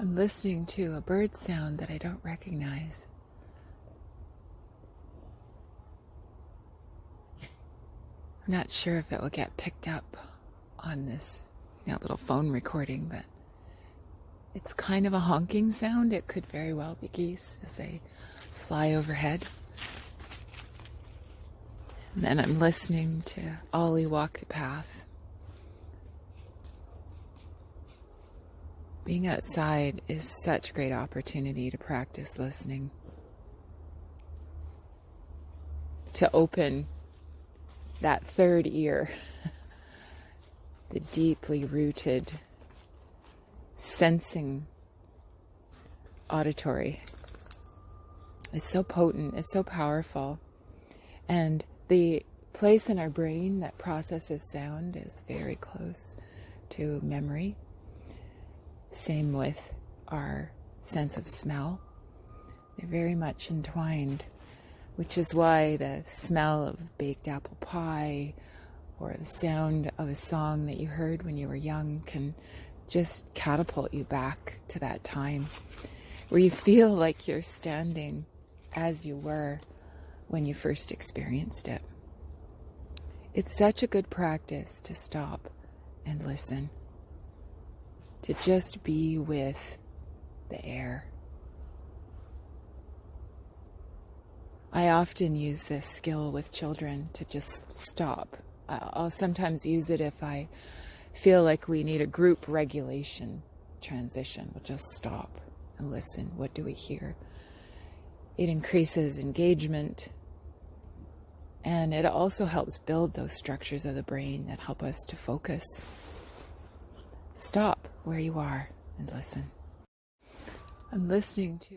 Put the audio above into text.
I'm listening to a bird sound that I don't recognize. I'm not sure if it will get picked up on this little phone recording, but it's kind of a honking sound. It could very well be geese as they fly overhead. And then I'm listening to Ollie walk the path. Being outside is such a great opportunity to practice listening, to open that third ear, the deeply rooted, sensing auditory. It's so potent, it's so powerful. And the place in our brain that processes sound is very close to memory. Same with our sense of smell. They're very much entwined, which is why the smell of baked apple pie or the sound of a song that you heard when you were young can just catapult you back to that time where you feel like you're standing as you were when you first experienced it. It's such a good practice to stop and listen, to just be with the air. I often use this skill with children to just stop. I'll sometimes use it if I feel like we need a group regulation transition. We'll just stop and listen. What do we hear? It increases engagement, and it also helps build those structures of the brain that help us to focus. Stop where you are and listen. I'm listening to